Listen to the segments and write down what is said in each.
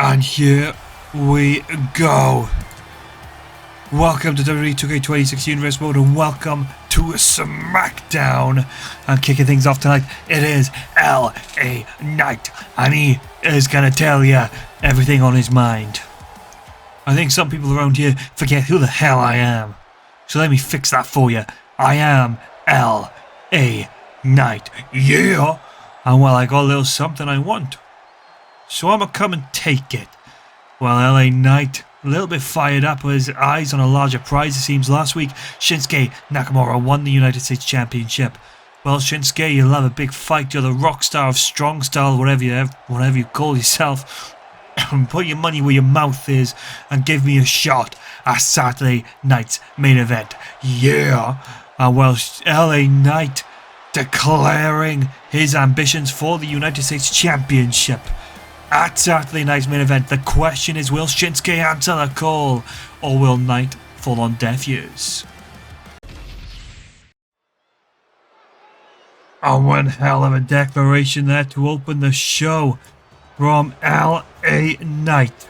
And here we go. Welcome to WWE 2K26 Universe Mode and welcome to SmackDown. And kicking things off tonight, it is LA Knight. And he is going to tell you everything on his mind. I think some people around here forget who the hell I am. So let me fix that for you. I am LA Knight. Yeah. And well, I got a little something I want. So I'm going to come and take it. Well, LA Knight, a little bit fired up with his eyes on a larger prize, it seems. Last week, Shinsuke Nakamura won the United States Championship. Well, Shinsuke, you'll have a big fight. You're the rock star of strong style, whatever you call yourself. Put your money where your mouth is and give me a shot at Saturday night's main event. Yeah. And well, LA Knight declaring his ambitions for the United States Championship. At Saturday night's main event, the question is, will Shinsuke answer the call, or will Knight fall on deaf ears? And one hell of a declaration there to open the show from LA Knight.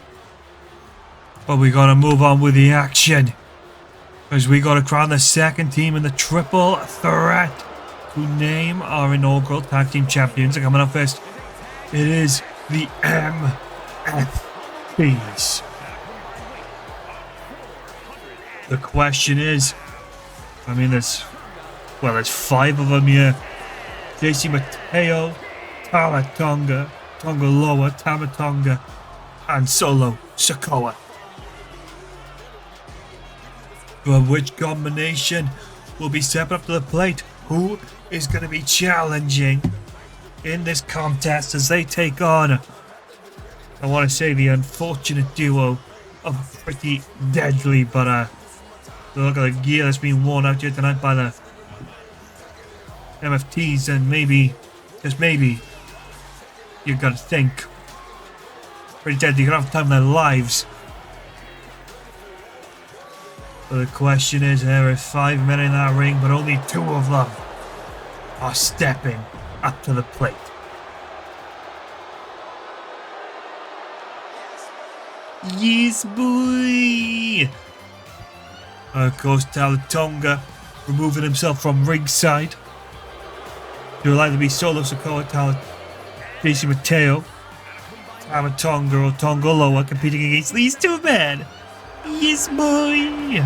But we gotta move on with the action, because we gotta crown the second team in the triple threat to name our inaugural tag team champions. And coming up first, it is the MFTs. The question is, there's 5 of them here. JC Mateo, Talatonga, Tonga Loa, Tamatonga, and Solo Sikoa. But which combination will be stepping up to the plate? Who is going to be challenging in this contest as they take on, I want to say, the unfortunate duo of Pretty Deadly, but look at the gear that's being worn out here tonight by the MFTs, and maybe, just maybe, you've got to think Pretty Deadly could have time in their lives. But the question is, there are 5 men in that ring, but only 2 of them are stepping up to the plate. Yes, boy! Of course, Talatonga removing himself from ringside. It will either be Solo Sikoa, JC Mateo, Tamatonga, or Tonga Loa competing against these 2 men. Yes, boy!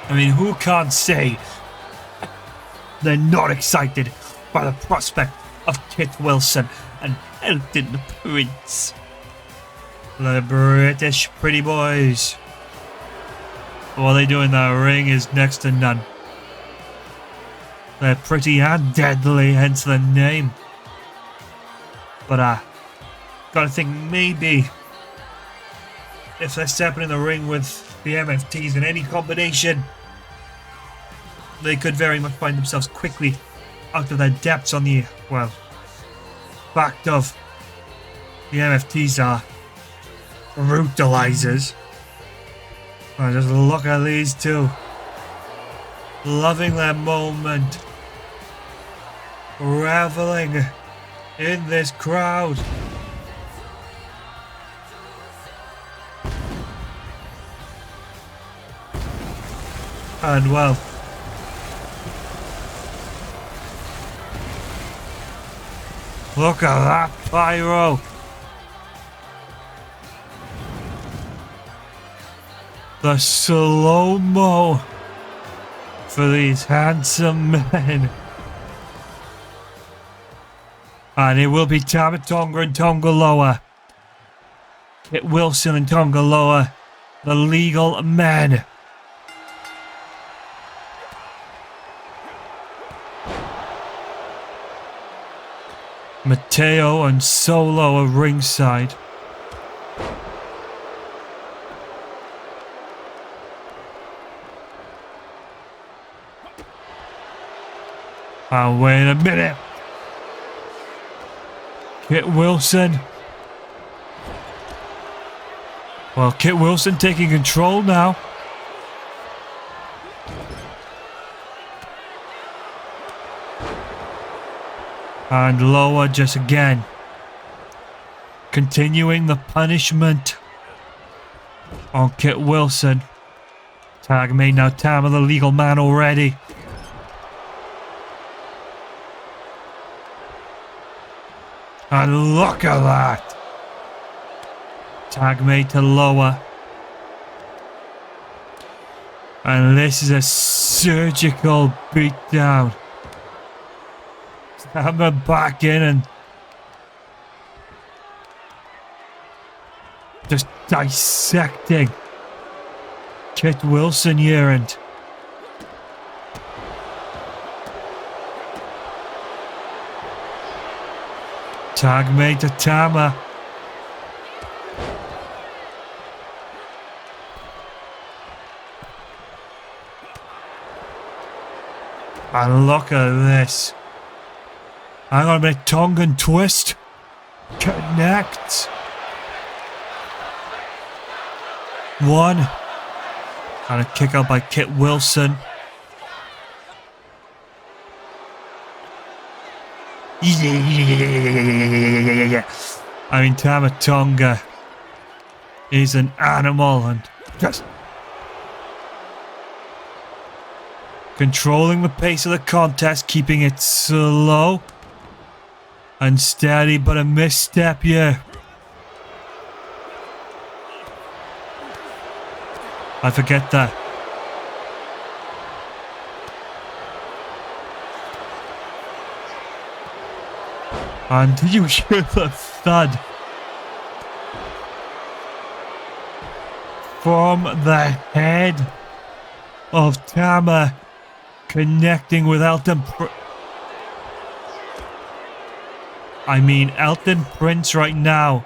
Who can't say they're not excited by the prospect of Kit Wilson and Elton Prince, the British pretty boys. What they do in that ring is next to none. They're pretty and deadly, hence the name. But gotta think maybe if they're stepping in the ring with the MFTs in any combination, they could very much find themselves quickly out of their depths on the, fact of the MFTs are brutalizers. Just look at these 2. Loving their moment. Reveling in this crowd. And well, look at that pyro. The slow-mo for these handsome men. And it will be Tamatonga and Tonga Loa. Kit Wilson and Tonga Loa, the legal men. Mateo and Solo are ringside. Oh, wait a minute. Kit Wilson. Well, Kit Wilson taking control now. And Loa just again continuing the punishment on Kit Wilson. Tag made now. Tama the legal man already. And look at that. Tag made to lower. And this is a surgical beatdown. Tama back in and just dissecting Kit Wilson here, and tag made to Tama. And look at this. Hang on a minute. Tongan twist. Connect. One. And a kick out by Kit Wilson. I mean, Tama Tonga is an animal and just controlling the pace of the contest, keeping it slow and steady, but a misstep here. I forget that. And did you hear the thud from the head of Tama connecting with Elton Elton Prince right now.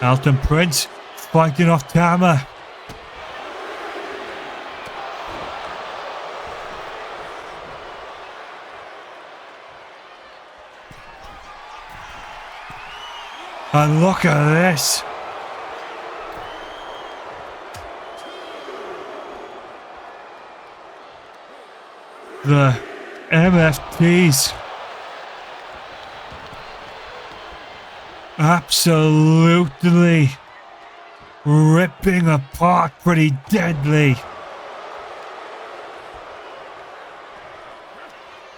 Elton Prince fighting off Tama. And look at this. The MFTs absolutely ripping apart pretty deadly.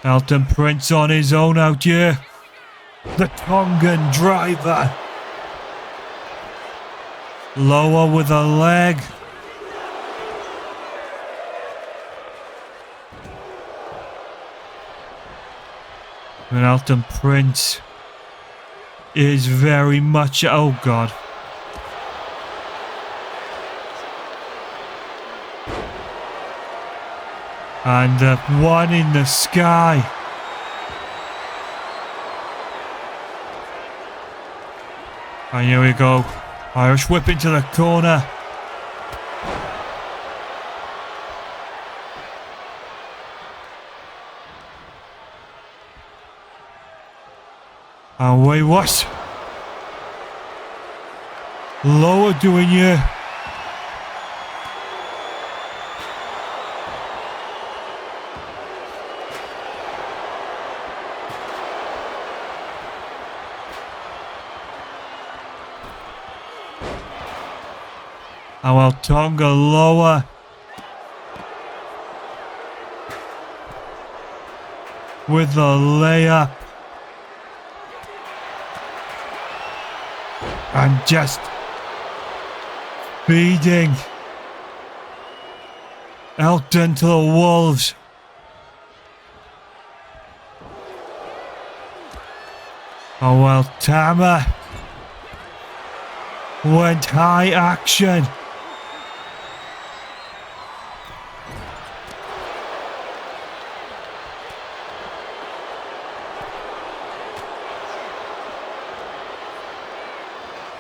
Elton Prince on his own out here. The Tongan driver. Lower with a leg. And Elton Prince is very much, oh God. And the one in the sky. And here we go. Irish whip into the corner. And wait, what? Lower doing here. And while Tonga lower. With the layup. And just feeding Elton to the wolves. Oh well, Tama went high action.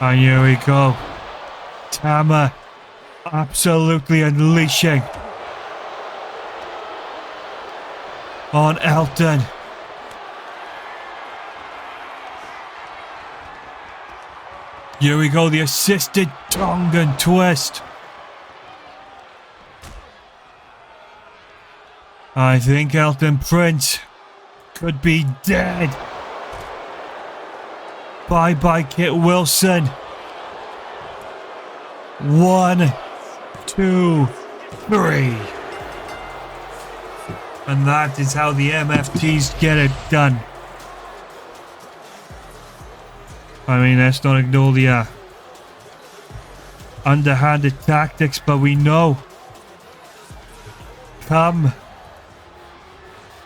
And here we go. Tama absolutely unleashing on Elton. Here we go, the assisted Tongan twist. I think Elton Prince could be dead. Bye-bye, Kit Wilson. 1, 2, 3. And that is how the MFTs get it done. I mean, let's not ignore the underhanded tactics, but we know come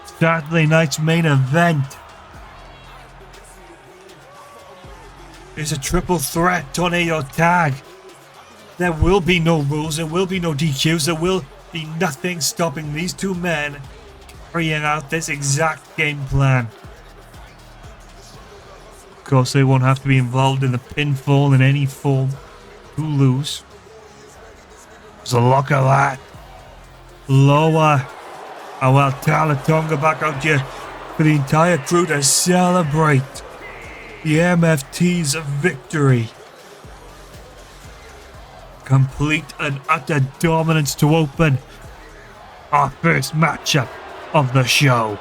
Saturday night's main event is a triple threat tornado tag. There will be no rules, there will be no DQs, there will be nothing stopping these two men carrying out this exact game plan. Of course, they won't have to be involved in the pinfall in any form to lose. So look at that. Lower. Oh well, Talatonga back out here for the entire crew to celebrate the MFT's victory. Complete and utter dominance to open our first matchup of the show.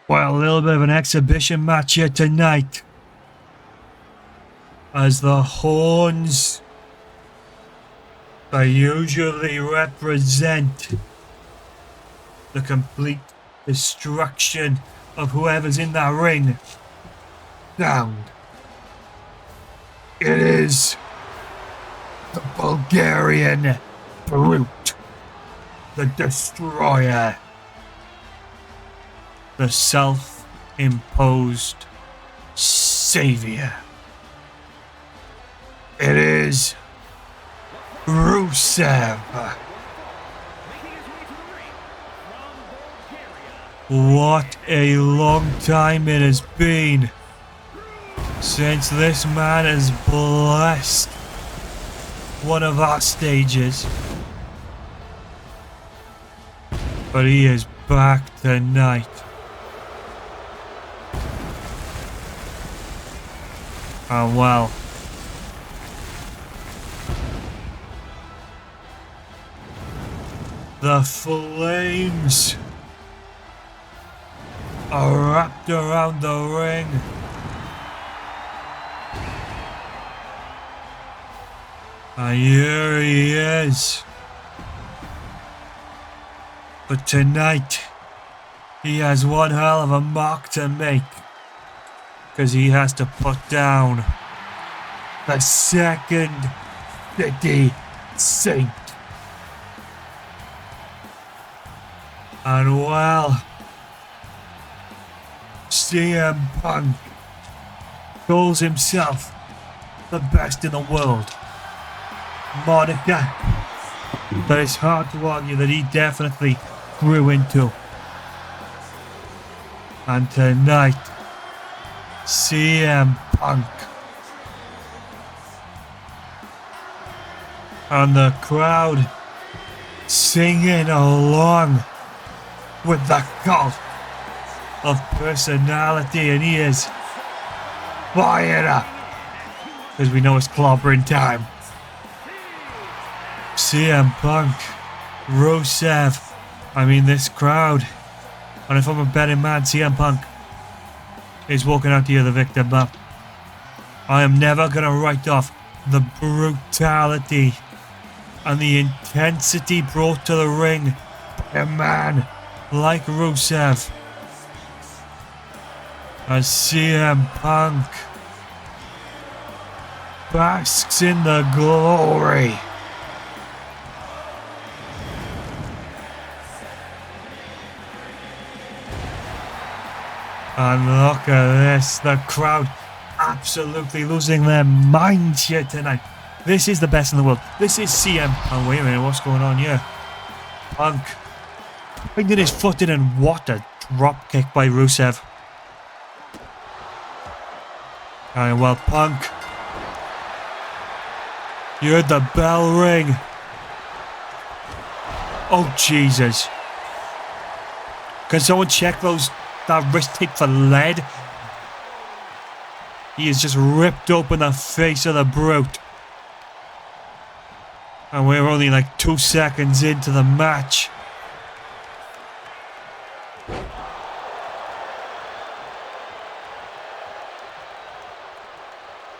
Well, a little bit of an exhibition match here tonight, as the horns that usually represent the complete destruction of whoever's in that ring sound. It is the Bulgarian Brute, the Destroyer, the self-imposed savior. It is Rusev. What a long time it has been since this man has blessed one of our stages. But he is back tonight. And well, the flames are wrapped around the ring. And here he is. But tonight, he has one hell of a mark to make, because he has to put down the second city saint. And well, CM Punk calls himself the best in the world. Monica, but it's hard to argue that he definitely grew into. And tonight, CM Punk and the crowd singing along with the cult of personality, and he is fired up because we know it's clobbering time. CM Punk, Rusev, I mean this crowd, and if I'm a betting man, CM Punk is walking out here the victor, but I am never going to write off the brutality and the intensity brought to the ring by a man like Rusev. As CM Punk basks in the glory. And look at this, the crowd absolutely losing their minds here tonight. This is the best in the world. This is CM. Oh, wait a minute, what's going on here? Punk fingering his foot in, and what a drop kick by Rusev. Alright, well, Punk, you heard the bell ring. Oh, Jesus. Can someone check that wrist tape for lead? He has just ripped open the face of the Brute. And we're only like 2 seconds into the match.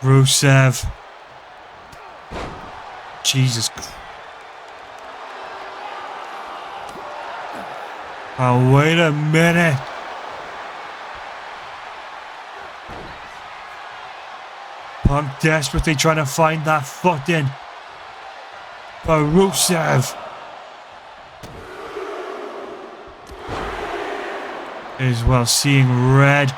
Rusev. Jesus Christ. Oh, wait a minute. Punk desperately trying to find that footing. But Rusev is, well, seeing red.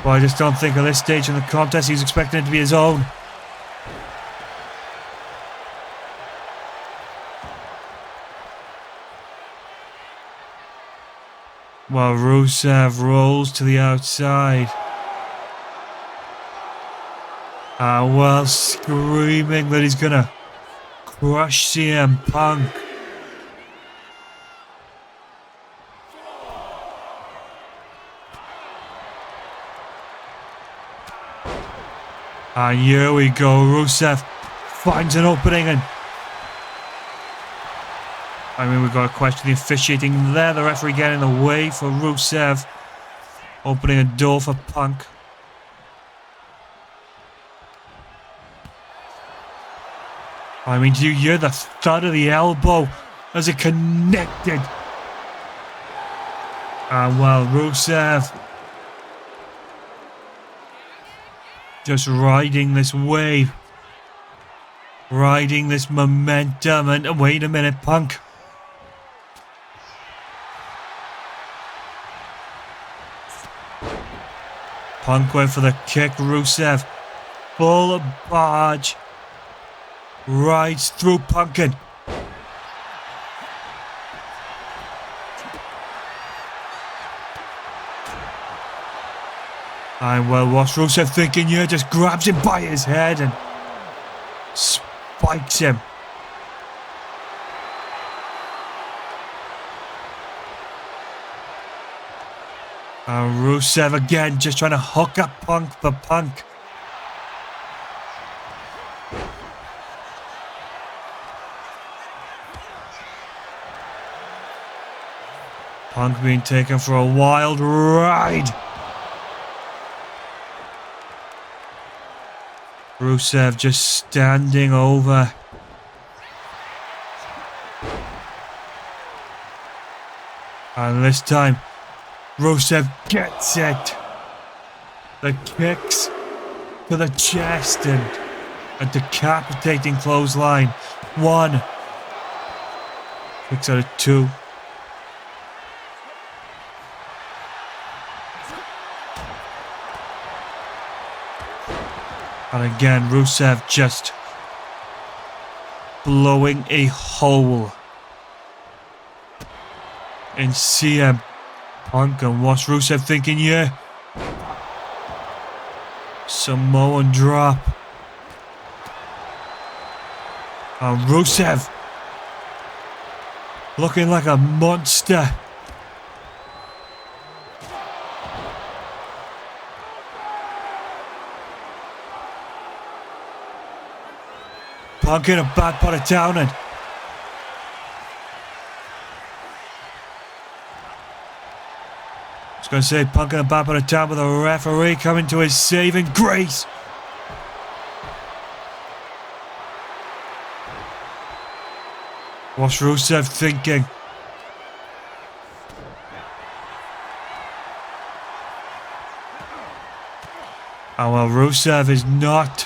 But I just don't think at this stage in the contest he's expecting it to be his own. While Rusev rolls to the outside. And while screaming that he's gonna crush CM Punk. And here we go, Rusev finds an opening, and I mean, we've got to question the officiating there. The referee getting in the way for Rusev, opening a door for Punk. I mean, do you hear the thud of the elbow as it connected? And well, Rusev just riding this wave, riding this momentum. And wait a minute, Punk. Punk went for the kick. Rusev, full barge, rides through Punkin. And well, what's Rusev thinking here? Just grabs him by his head and spikes him. And Rusev again just trying to hook up Punk, but Punk being taken for a wild ride. Rusev just standing over. And this time, Rusev gets it. The kicks to the chest and a decapitating clothesline. 1. Kicks out of 2. And again, Rusev just blowing a hole in CM Punk. And what's Rusev thinking here? Samoan drop. And Rusev looking like a monster. Punk in a bad part of town, and I was going to say Punk in a bad part of town, but the referee coming to his saving grace. What's Rusev thinking? Oh well, Rusev is not.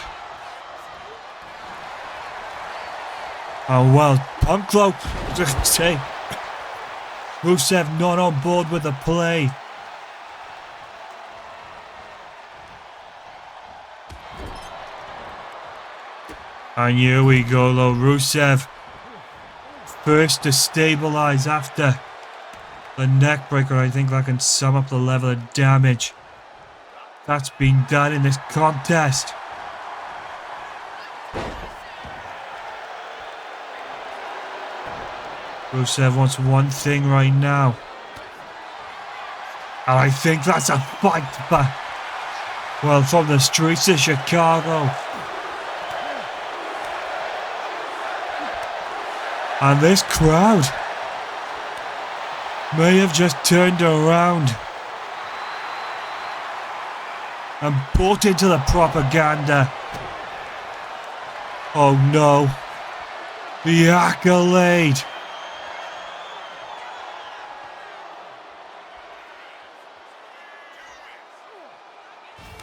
Oh well, Punk though, just say Rusev not on board with the play. And here we go though, Rusev first to stabilize after the neckbreaker. I think that can sum up the level of damage that's been done in this contest. Rusev wants one thing right now. And I think that's a fight back. Well, from the streets of Chicago. And this crowd may have just turned around and bought into the propaganda. Oh no. The accolade.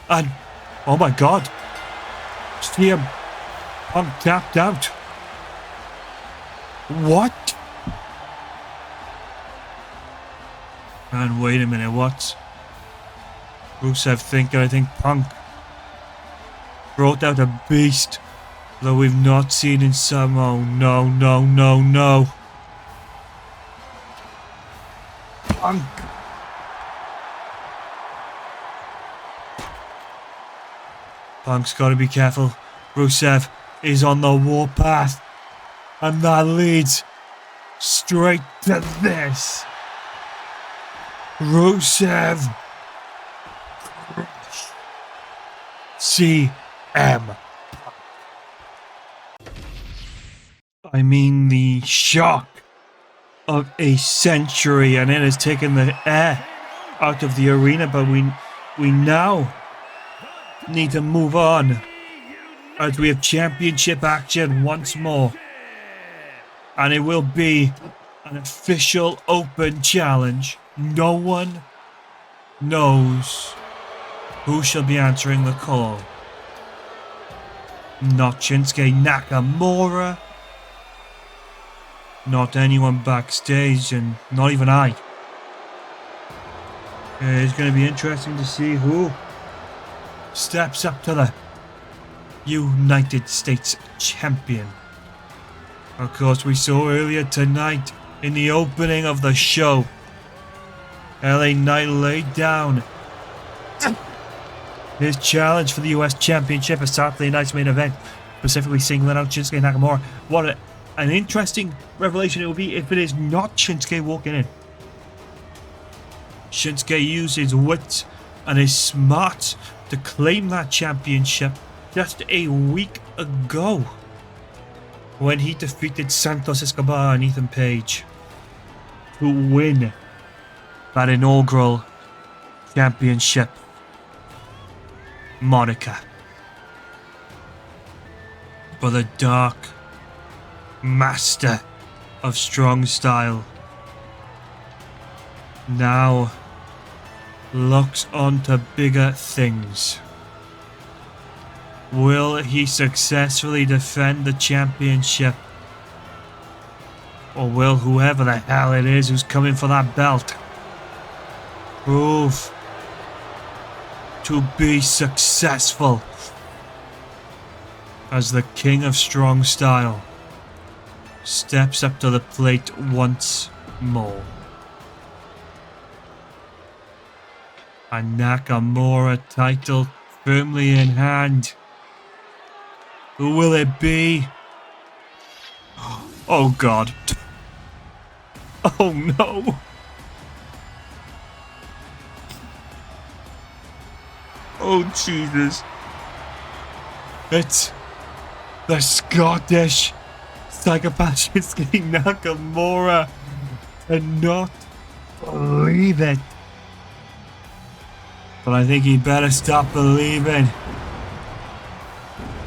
And, oh my god. CM Punk tapped out. What? And wait a minute, what's Rusev thinking? I think Punk brought out a beast that we've not seen in some... Oh no, no, no, no. Punk. Punk's got to be careful. Rusev is on the warpath. And that leads straight to this. Rusev. CM. I mean, the shock of a century, and it has taken the air out of the arena, but we now need to move on as we have championship action once more. And it will be an official open challenge. No one knows who shall be answering the call. Not Shinsuke Nakamura. Not anyone backstage, and not even I. It's going to be interesting to see who steps up to the United States champion. Of course, we saw earlier tonight in the opening of the show, LA Knight laid down his challenge for the US Championship at Saturday night's main event, specifically singling out Shinsuke Nakamura. What an interesting revelation it will be if it is not Shinsuke walking in. Shinsuke used his wits and his smarts to claim that championship just a week ago, when he defeated Santos Escobar and Ethan Page to win that inaugural championship moniker. But the Dark Master of Strong Style now looks on to bigger things. Will he successfully defend the championship? Or will whoever the hell it is who's coming for that belt prove to be successful as the King of Strong Style steps up to the plate once more? A Nakamura title firmly in hand. Who will it be? Oh god. Oh no. Oh Jesus. It's the Scottish psychopath Shinsuke Nakamura. Cannot believe it. But I think he better stop believing.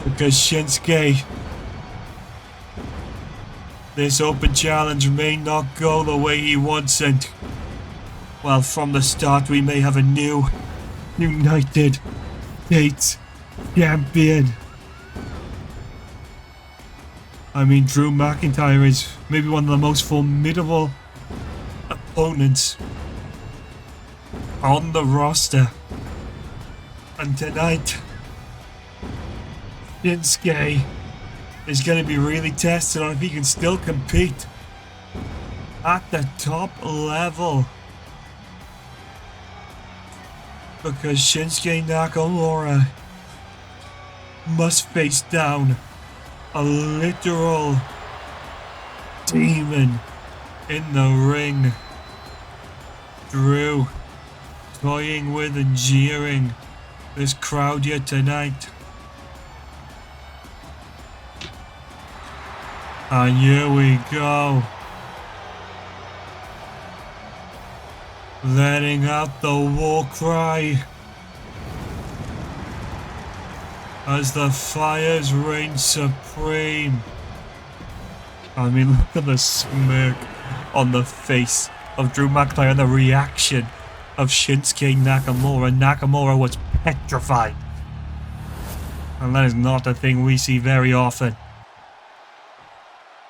Because Shinsuke, this open challenge may not go the way he wants it. Well, from the start we may have a new United States champion. I mean, Drew McIntyre is maybe one of the most formidable opponents on the roster. And tonight, Shinsuke is going to be really tested on if he can still compete at the top level. Because Shinsuke Nakamura must face down a literal demon in the ring. Drew toying with and jeering this crowd here tonight. And here we go. Letting out the war cry. As the fires reign supreme. I mean, look at the smirk on the face of Drew McIntyre and the reaction of Shinsuke Nakamura. Nakamura was petrified. And that is not a thing we see very often.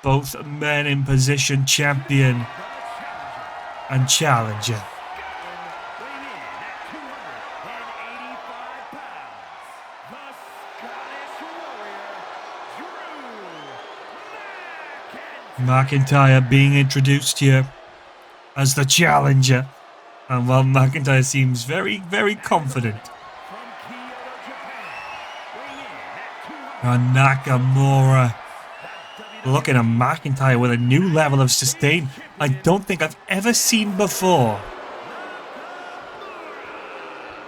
Both men in position, champion and challenger. McIntyre being introduced here as the challenger. And while McIntyre seems very, very confident. And Nakamura looking at McIntyre with a new level of sustain I don't think I've ever seen before.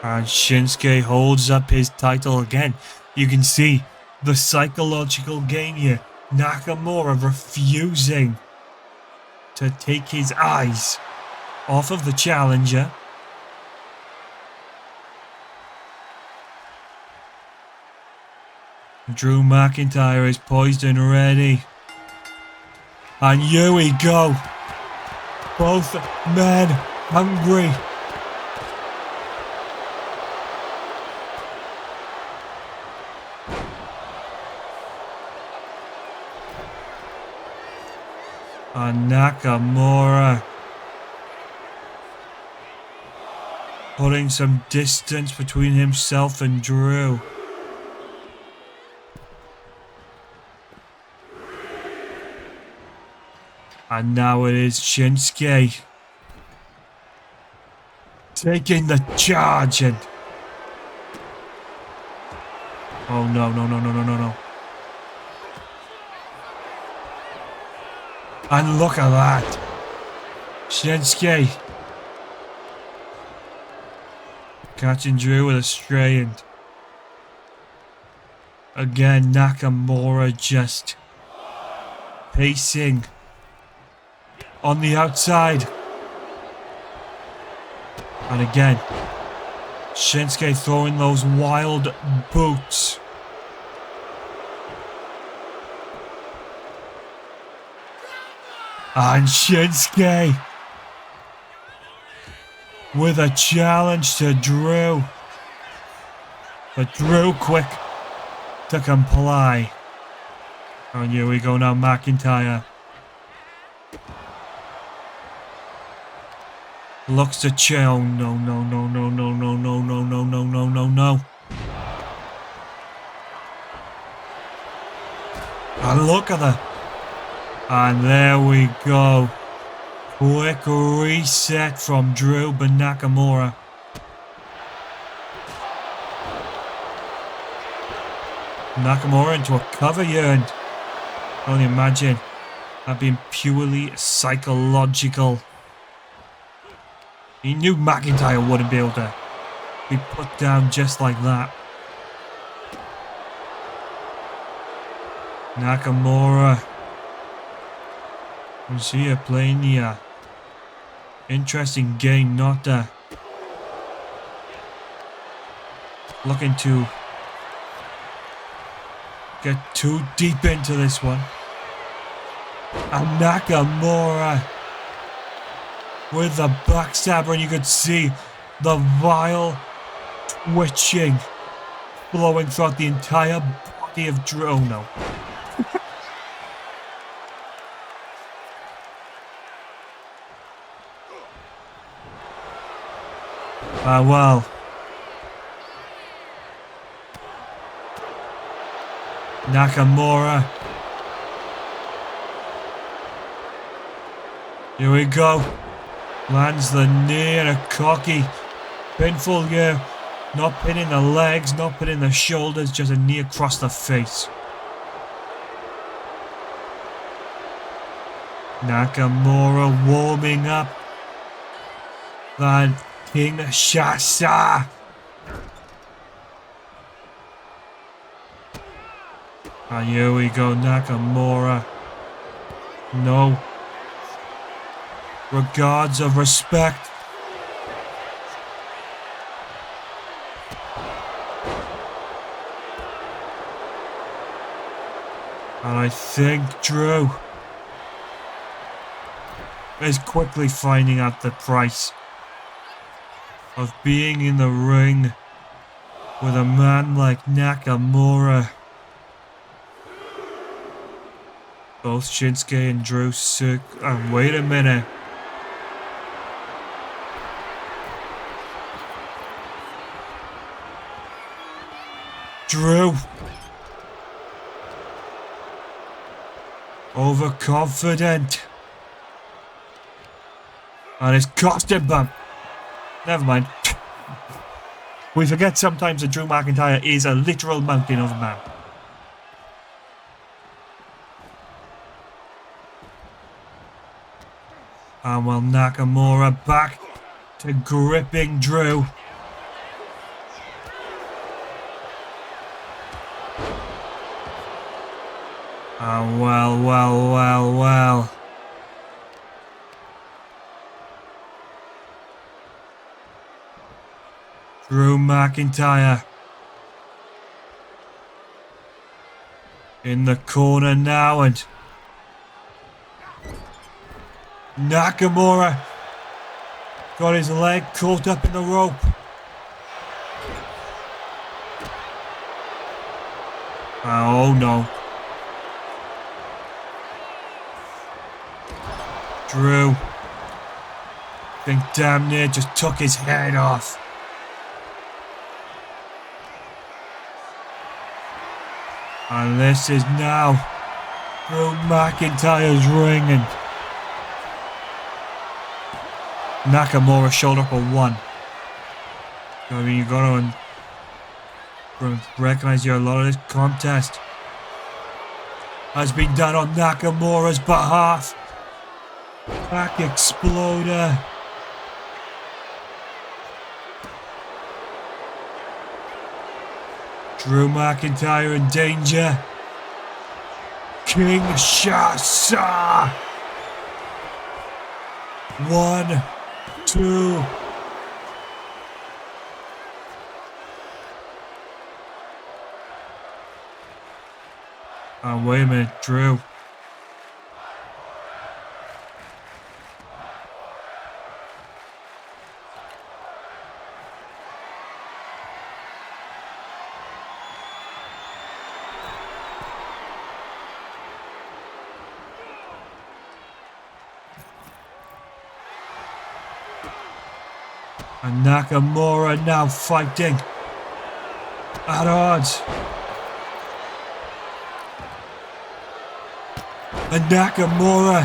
And Shinsuke holds up his title again. You can see the psychological game here. Nakamura refusing to take his eyes off of the challenger. Drew McIntyre is poised and ready. And here we go. Both men hungry. And Nakamura putting some distance between himself and Drew. And now it is Shinsuke taking the charge and... Oh no, no, no, no, no, no, no. And look at that. Shinsuke catching Drew with a straight. Again, Nakamura just pacing on the outside. And again, Shinsuke throwing those wild boots. And Shinsuke with a challenge to Drew. But Drew quick to comply. And here we go now, McIntyre. Looks to chill. No, no, no, no, no, no, no, no, no, no, no, no, no. And look at that. And there we go. Quick reset from Drew but Nakamura. Nakamura into a cover here, and only imagine that being purely psychological. He knew McIntyre wouldn't be able to be put down just like that. Nakamura was here playing the interesting game, not looking to get too deep into this one. And Nakamura with the backstabber, and you could see the vile twitching flowing throughout the entire body of Drew. Oh no. Well. Nakamura. Here we go. Lands the knee and a cocky pinfall here. Not pinning the legs, not pinning the shoulders, just a knee across the face. Nakamura warming up. Then Kinshasa. And here we go, Nakamura No regards of respect. And I think Drew is quickly finding out the price of being in the ring with a man like Nakamura. Both Shinsuke and Drew and wait a minute. Drew. Overconfident. And it's cost him bump. Never mind. We forget sometimes that Drew McIntyre is a literal mountain of a man. And well, Nakamura back to gripping Drew. And well. Drew McIntyre in the corner now, and Nakamura got his leg caught up in the rope. Oh no. Drew, I think damn near just took his head off. And this is now Drew McIntyre's ring, and Nakamura showed up a 1. I mean, you gotta recognize here a lot of this contest has been done on Nakamura's behalf. Back exploder. Drew McIntyre in danger. Kinshasa. 1, 2. Oh, wait a minute, Drew. And Nakamura now fighting at odds. And Nakamura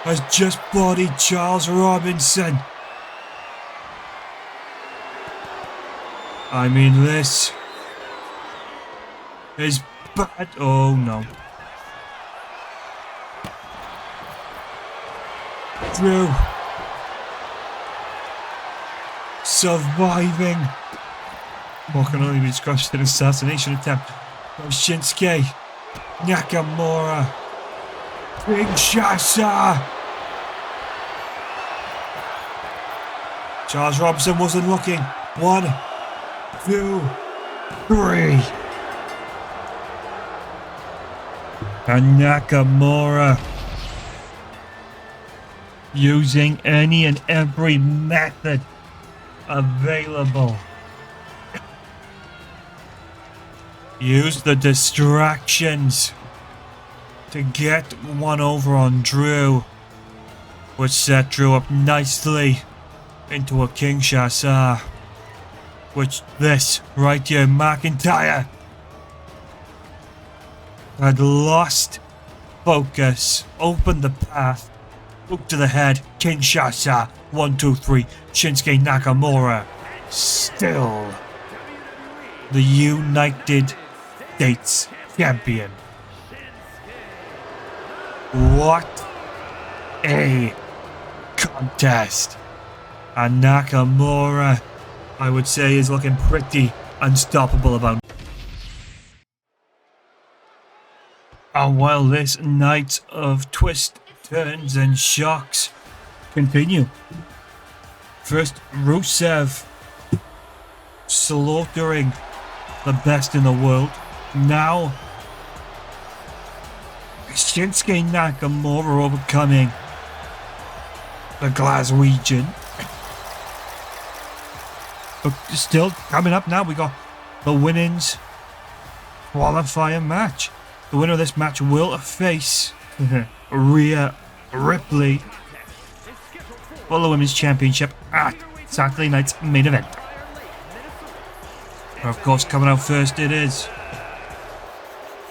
has just bodied Charles Robinson. I mean, this is bad. Oh no. Drew surviving what can only be described as an assassination attempt by Shinsuke Nakamura. Kinshasa. Charles Robinson wasn't looking. 1, 2, 3. And Nakamura using any and every method available. Use the distractions to get one over on Drew, which set Drew up nicely into a Kinshasa, which this right here, McIntyre, had lost focus, opened the path, hook to the head, Kinshasa, 1, 2, 3, Shinsuke Nakamura, still the United States champion. What a contest. And Nakamura, I would say, is looking pretty unstoppable about. And while this night of twists, turns and shocks continue, first Rusev slaughtering the best in the world. Now Shinsuke Nakamura overcoming the Glaswegian. But still coming up now, we got the women's qualifier match. The winner of this match will face Rhea Ripley for the Women's Championship at Saturday night's main event. And of course, coming out first it is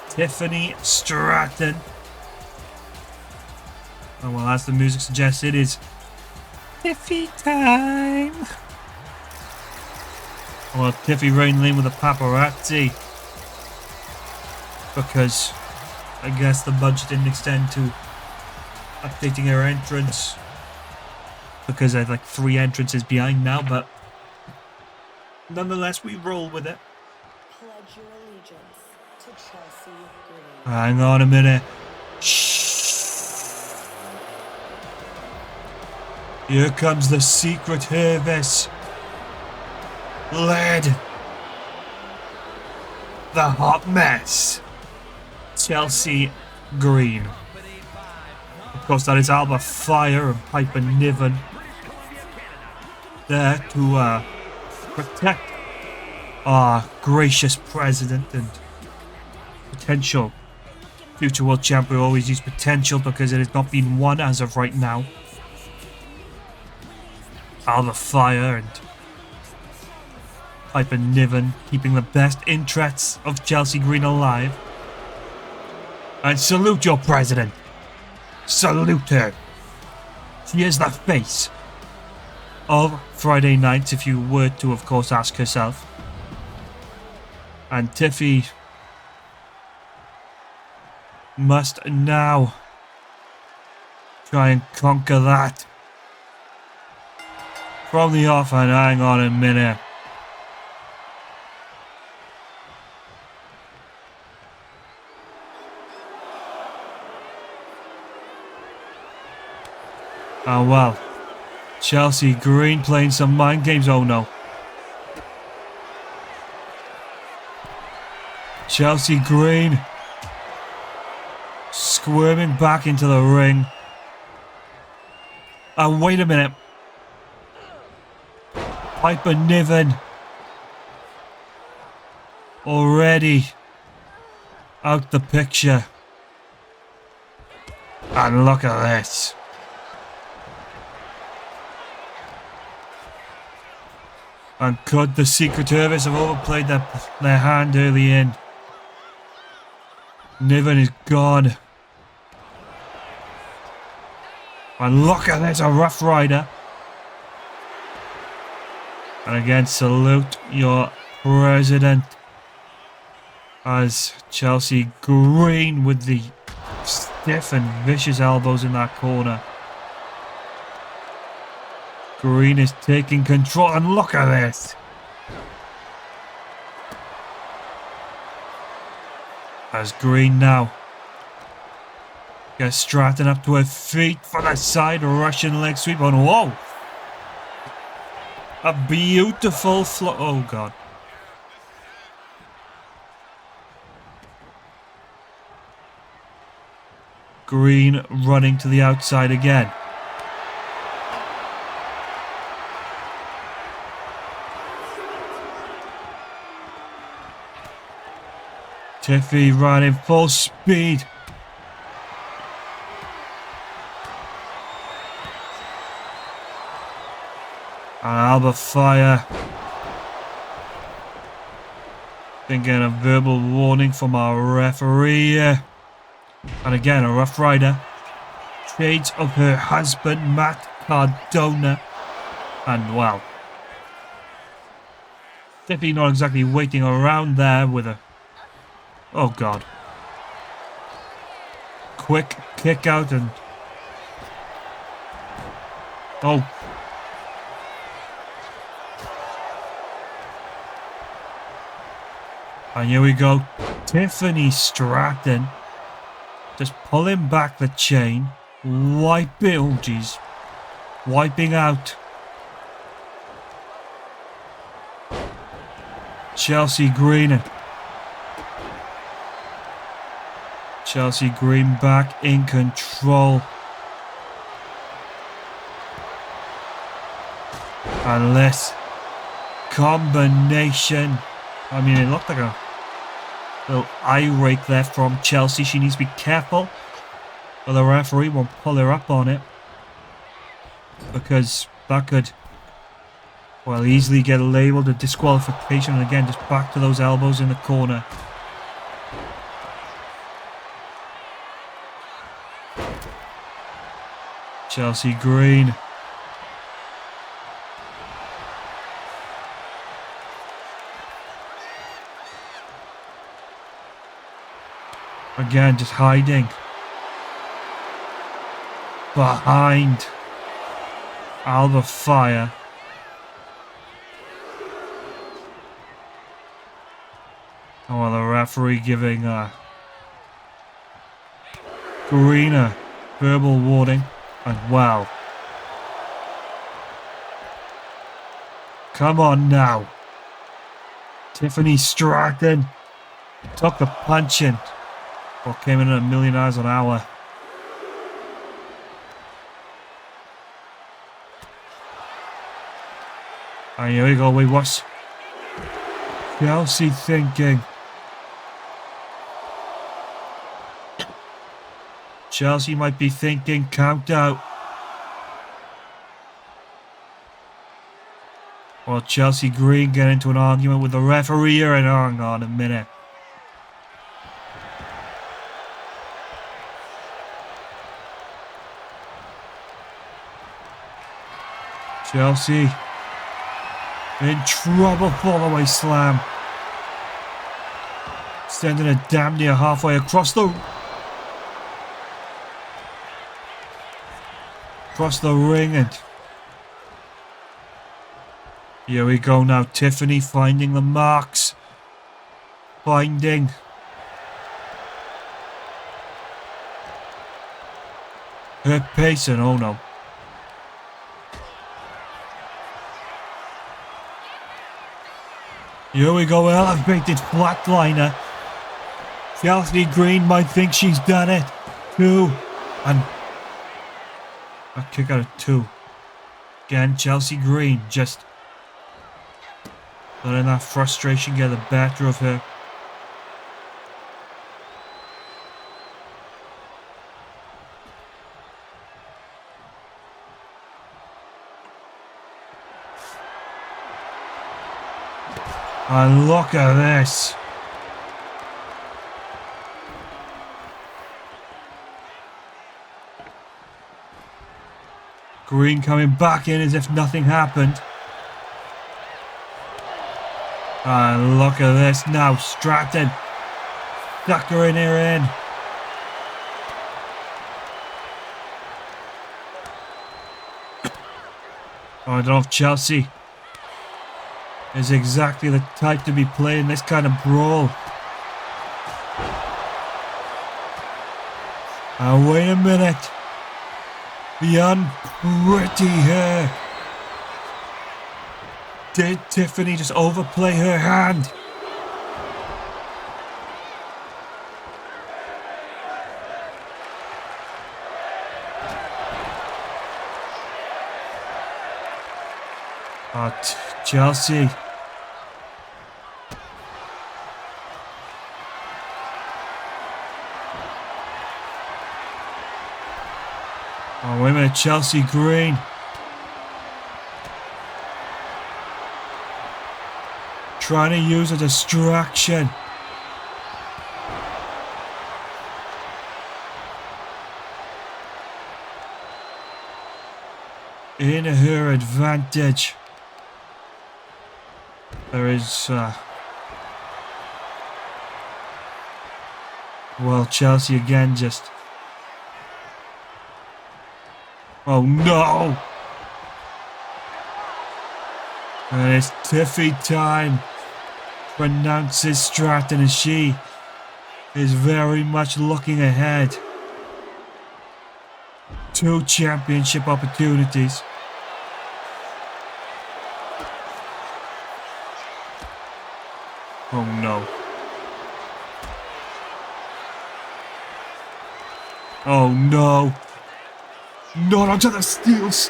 Tiffany Stratton. And well, as the music suggests, it is Tiffy time. Well, Tiffy running in with a paparazzi because I guess the budget didn't extend to updating her entrance, because there's like 3 entrances behind now, but nonetheless we roll with it. Pledge your allegiance to Chelsea Green. Hang on a minute. Shh. Here comes the Secret Service. Led the hot mess, Chelsea Green. Of course, that is Alba Fire and Piper Niven there to protect our gracious president and potential future world champ. We always use potential because it has not been won as of right now. Alba Fire and Piper Niven keeping the best interests of Chelsea Green alive. And salute your president. Salute her. She is the face of Friday nights, if you were to, of course, ask herself. And Tiffy must now try and conquer that from the off. And hang on a minute. Oh well, Chelsea Green playing some mind games. Oh no. Chelsea Green squirming back into the ring. And wait a minute. Piper Niven already out the picture. And look at this. And could the Secret Service have overplayed their hand early in? Niven is gone. And look at this, a Rough Rider. And again, salute your president. As Chelsea Green with the stiff and vicious elbows in that corner. Green is taking control, and look at this. As Green now gets Stratton up to her feet for the side Russian leg sweep on. Whoa! A beautiful oh god. Green running to the outside again. Tiffy running full speed. And Alba Fire thinking a verbal warning from our referee. And again, a Rough Rider. Shades of her husband, Matt Cardona. And well, Tiffy not exactly waiting around there with a... Oh god. Quick kick out and... Oh. And here we go. Tiffany Stratton Just pulling back the chain. Wiping. Oh, jeez. Wiping out. Chelsea Green. Chelsea Green back in control. And this combination. I mean, it looked like a little eye rake there from Chelsea. She needs to be careful, but the referee won't pull her up on it, because that could, well, easily get labelled a disqualification. And again, just back to those elbows in the corner. Chelsea Green. Again, just hiding behind Alba Fire. Oh, well, the referee giving Green a verbal warning as well. Come on now. Tiffany Stratton took the punching. Or came in at 1,000,000 miles an hour. And here we go. Wait, what's Chelsea thinking? Chelsea might be thinking count out. Well, Chelsea Green get into an argument with the referee here, and hang on a minute. Chelsea in trouble. Fall-away slam. Sending it damn near halfway across the ring, and here we go now. Tiffany finding the marks. Finding her pace, and oh no. Here we go, elevated flatliner. Chelsea Green might think she's done it. 2. And a kick out of 2. Again, Chelsea Green just letting that frustration get the better of her. And look at this. Green coming back in as if nothing happened. And look at this now. Stratton suckering her in. Oh, I don't know if Chelsea is exactly the type to be playing this kind of brawl. And wait a minute. The unpretty hair. Did Tiffany just overplay her hand? But Chelsea. Oh, wait a minute, Chelsea Green. Trying to use a distraction. In her advantage. There is, well, Chelsea again just... Oh no! And it's Tiffy time. Pronounces Stratton as she is very much looking ahead. 2 championship opportunities. Oh no. Oh no. Not onto the steels.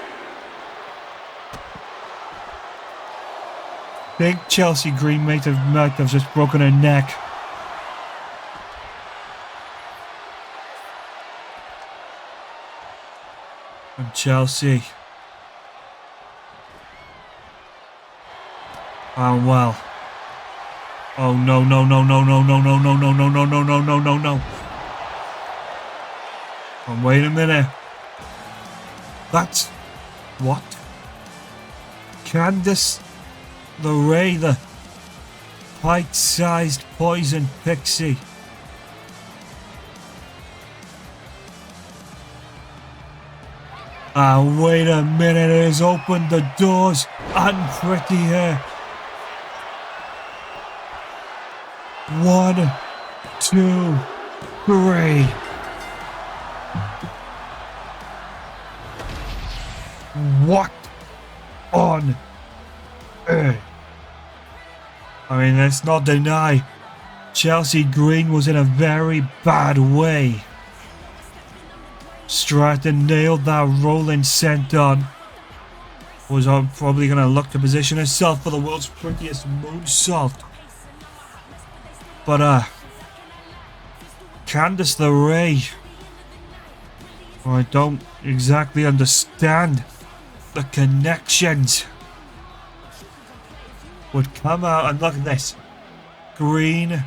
I think Chelsea Green might have just broken her neck. And Chelsea. Oh well. Oh no no no no no no no no no no no no no no no no. Oh wait a minute. That's what? Candice LeRae, the bite-sized poison pixie. Ah, wait a minute, it has opened the doors. Unpretty hair. 1, 2, 3. What on earth? I mean, let's not deny Chelsea Green was in a very bad way. Stratton nailed that rolling senton. Was probably going to look to position herself for the world's prettiest moonsault. But Candice LeRae, I don't exactly understand the connections. Would come out and look at this. Green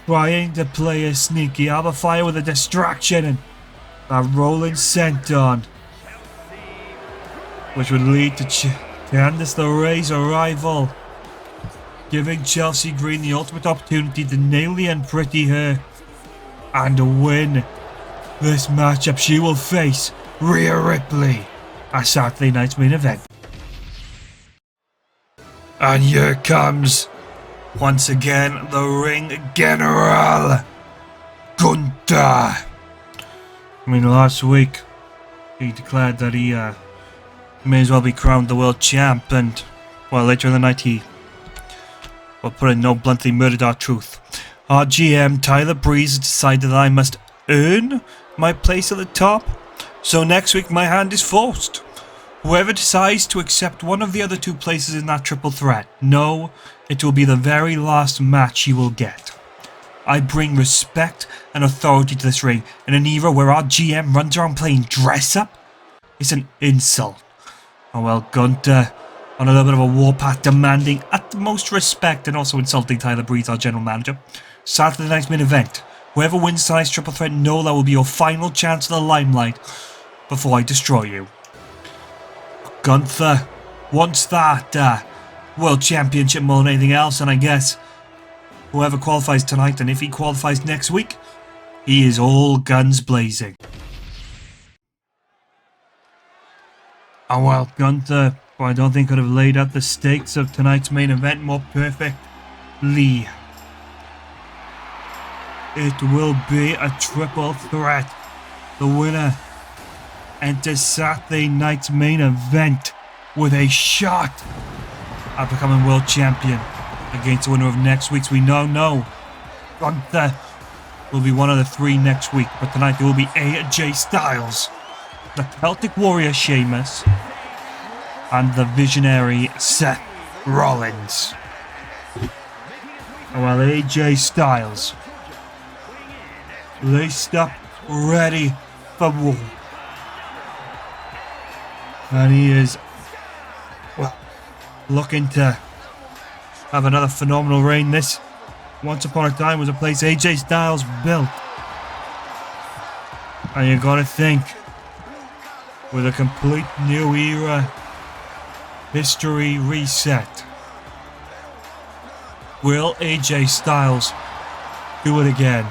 trying to play a sneaky Alba Fire with a distraction and that rolling senton, which would lead to Candice LeRae's arrival, giving Chelsea Green the ultimate opportunity to nail the unpretty hair and win this matchup. She will face Rhea Ripley at Saturday night's main event. And here comes, once again, the ring general, Gunther. I mean, last week, he declared that he may as well be crowned the world champ, and, well, later in the night he, well, put it no bluntly, murdered our truth. Our GM, Tyler Breeze, decided that I must earn my place at the top, so next week my hand is forced. Whoever decides to accept one of the other 2 places in that triple threat, no, it will be the very last match you will get. I bring respect and authority to this ring in an era where our GM runs around playing dress-up. It's an insult. Oh well, Gunther, on a little bit of a warpath, demanding utmost respect and also insulting Tyler Breeze, our general manager. Saturday night's main event. Whoever wins tonight's triple threat, know that will be your final chance of the limelight before I destroy you. Gunther wants that World Championship more than anything else, and I guess whoever qualifies tonight, and if he qualifies next week, he is all guns blazing. Oh well, Gunther, well, I don't think could have laid out the stakes of tonight's main event more perfectly. It will be a triple threat. The winner enters Saturday night's main event with a shot at becoming world champion against the winner of next week's. We now know Gunther will be one of the 3 next week, but tonight there will be AJ Styles, the Celtic Warrior Sheamus, and the visionary Seth Rollins. Well, AJ Styles, laced up, ready for war. And he is, well, looking to have another phenomenal reign. This, once upon a time, was a place AJ Styles built. And you gotta think, with a complete new era, history reset, will AJ Styles do it again?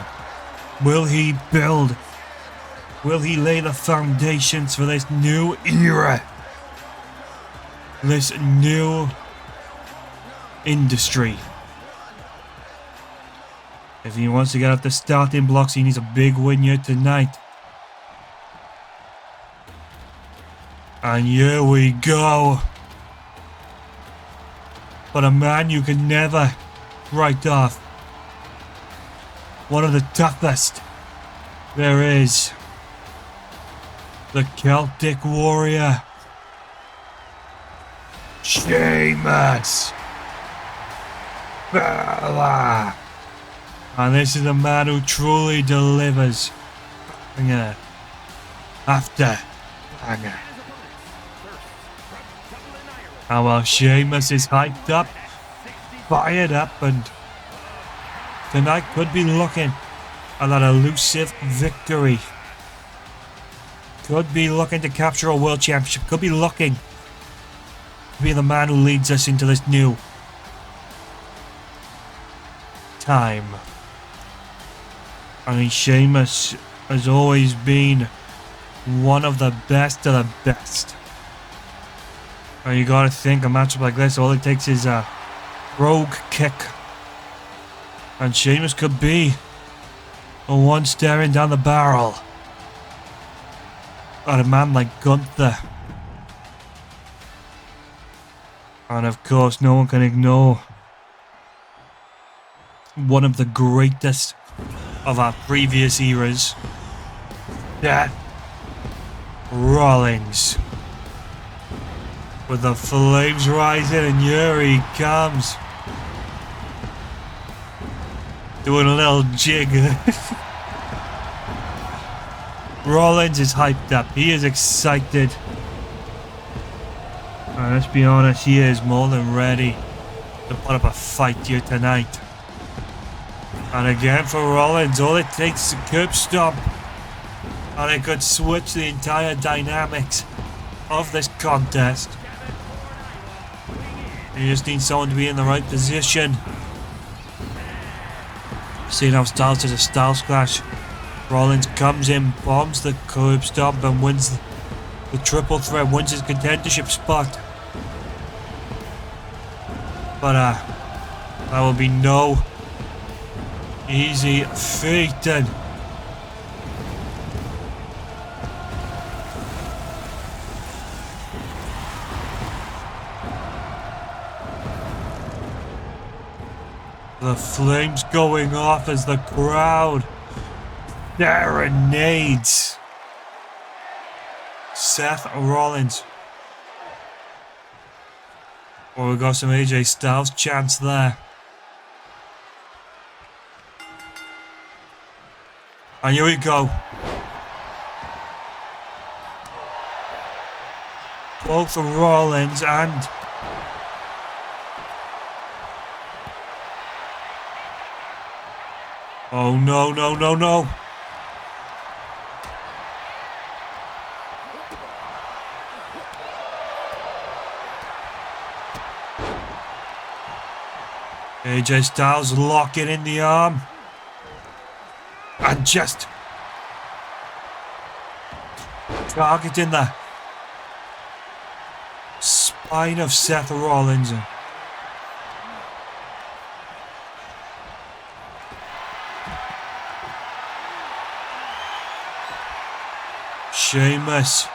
Will he build? Will he lay the foundations for this new era? This new industry? If he wants to get up the starting blocks, he needs a big win here tonight. And here we go. But a man you can never write off. One of the toughest there is. The Celtic Warrior. Sheamus. Bella. And this is a man who truly delivers. Banger after banger. And while Sheamus is hyped up, fired up, and tonight could be looking at that elusive victory. Could be looking to capture a world championship. Could be looking to be the man who leads us into this new time. I mean, Sheamus has always been one of the best of the best. And you gotta think a matchup like this, all it takes is a rogue kick. And Sheamus could be the one staring down the barrel at a man like Gunther. And of course, no one can ignore one of the greatest of our previous eras, Seth Rollins. With the flames rising, and here he comes. Doing a little jig. Rollins is hyped up. He is excited. And let's be honest, he is more than ready to put up a fight here tonight. And again for Rollins, all it takes is a curb stomp. And it could switch the entire dynamics of this contest. You just need someone to be in the right position. See now Styles does a Styles clash. Rollins comes in, bombs the curb stomp, and wins the triple threat, wins his contendership spot. But that will be no easy feat. And the flames going off as the crowd serenades Seth Rollins. Oh, we got some AJ Styles chants there. And here we go. Both Rollins and oh no, no, no, no. AJ Styles locking in the arm. And just targeting the spine of Seth Rollins. Sheamus.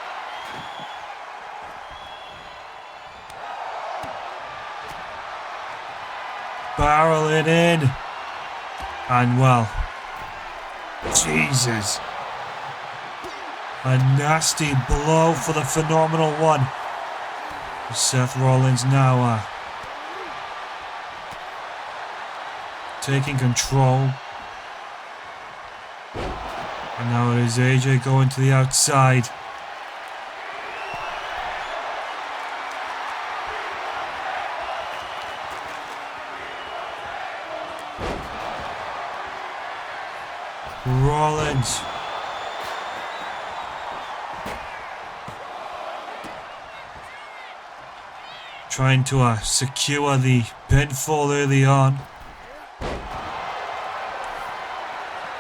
Barreling in. And well, Jesus. A nasty blow for the phenomenal one. Seth Rollins now taking control. And now it is AJ going to the outside. Rollins. Trying to secure the pinfall early on.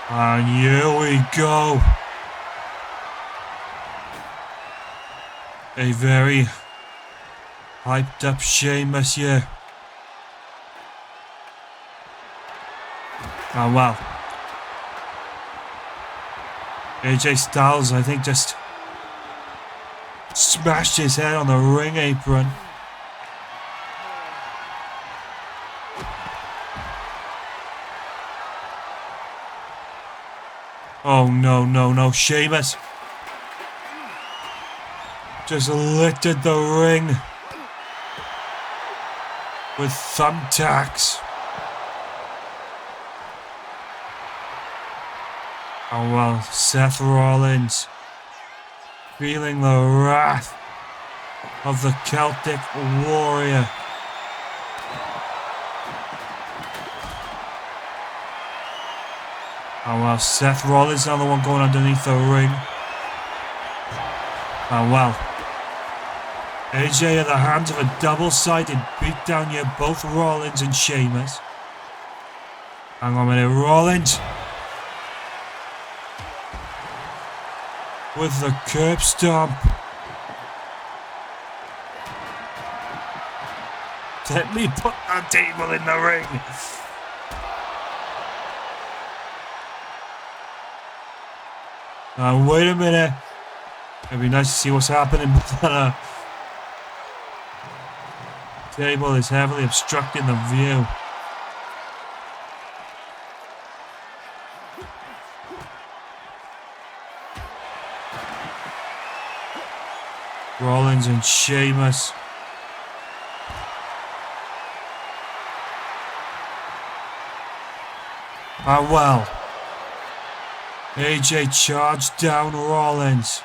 And here we go. A very hyped up Sheamus here. Oh wow. AJ Styles, I think, just Smashed his head on the ring apron. Oh no, no, no. Sheamus just littered the ring with thumbtacks. Oh well, Seth Rollins, feeling the wrath of the Celtic Warrior. Oh well, Seth Rollins, another one going underneath the ring. Oh well. AJ at the hands of a double-sided beatdown here, both Rollins and Sheamus. Hang on a minute, Rollins with the curb stomp. Let me put that table in the ring. Wait a minute. It'd be nice to see what's happening, but that table is heavily obstructing the view. Rollins and Sheamus. Ah well. AJ charged down Rollins.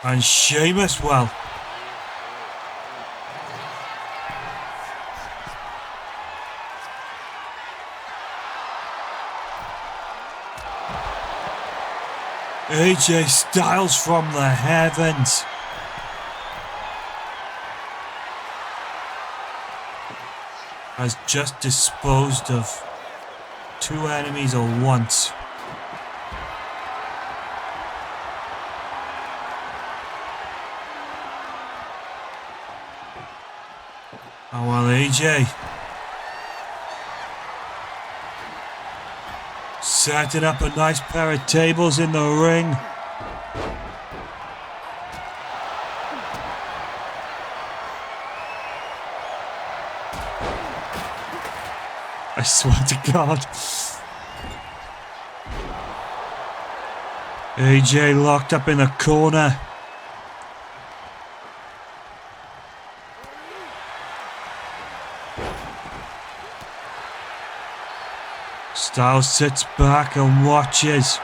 And Sheamus, well. AJ Styles from the heavens. Has just disposed of two enemies at once. Oh well, AJ setting up a nice pair of tables in the ring. I swear to God. AJ locked up in the corner. Styles sits back and watches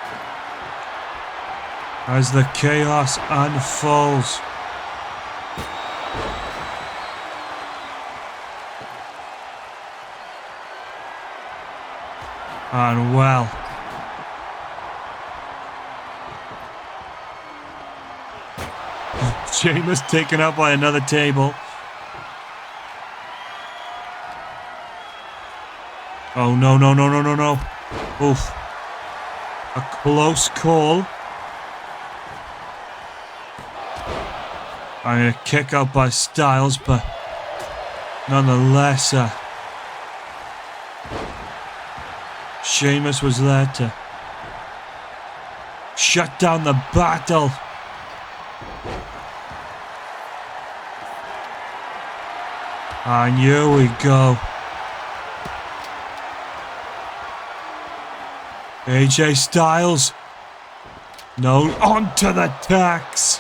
as the chaos unfolds. And well, Sheamus taken out by another table. Oh no, no, no, no, no, no. Oof. A close call. I'm going to kick out by Styles, but nonetheless, Sheamus was there to shut down the battle. And here we go. AJ Styles. No, onto the tacks.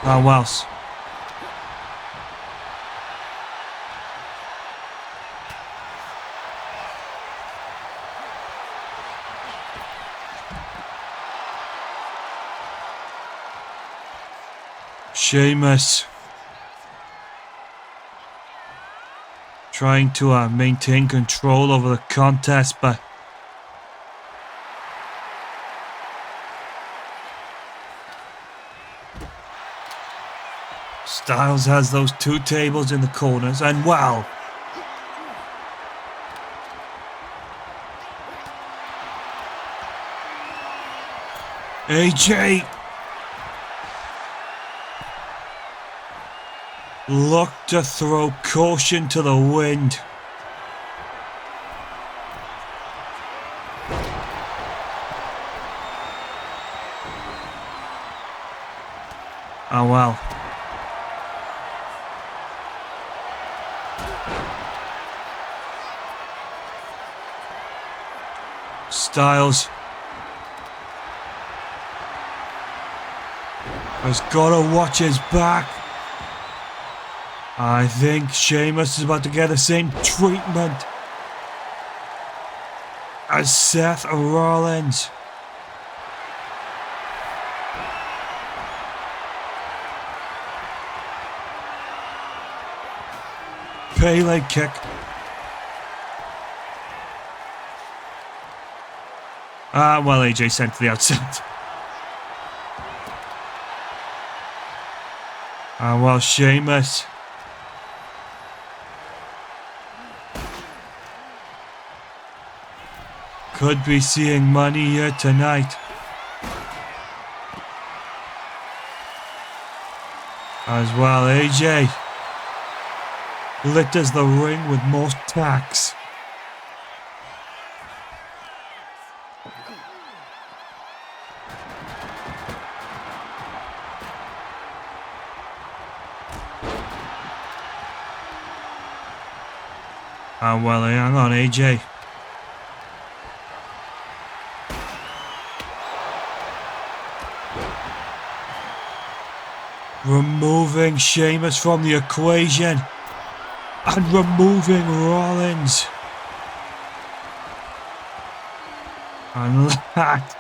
How else? Sheamus trying to maintain control over the contest, but Styles has those two tables in the corners, and wow, AJ look to throw caution to the wind. Oh well. Styles has got to watch his back. I think Sheamus is about to get the same treatment as Seth Rollins. Pele kick. Well, AJ sent to the outside. Well, Sheamus. Could be seeing money here tonight. As well, AJ litters the ring with more tacks. Well, hang on, AJ. Removing Sheamus from the equation. And removing Rollins. And that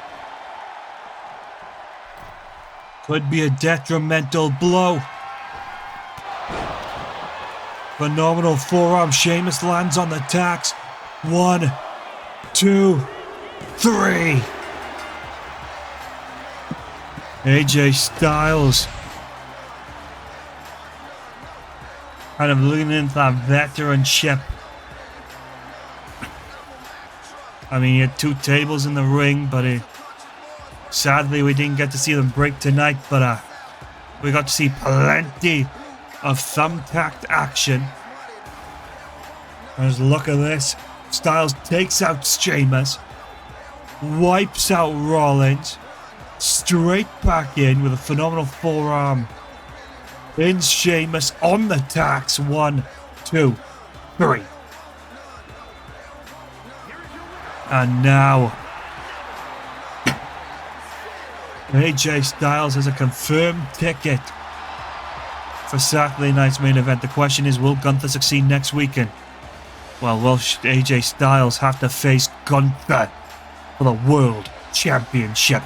could be a detrimental blow. Phenomenal forearm. Sheamus lands on the tacks. 1, 2, 3. AJ Styles kind of looking into that veteranship. I mean, he had 2 tables in the ring, but sadly we didn't get to see them break tonight, but we got to see plenty of thumbtacked action. Just look at this. Styles takes out Sheamus, wipes out Rollins, straight back in with a phenomenal forearm. In Sheamus on the tacks. 1, 2, 3. And now AJ Styles has a confirmed ticket for Saturday night's main event. The question is, will Gunther succeed next weekend? Well, will AJ Styles have to face Gunther for the World Championship?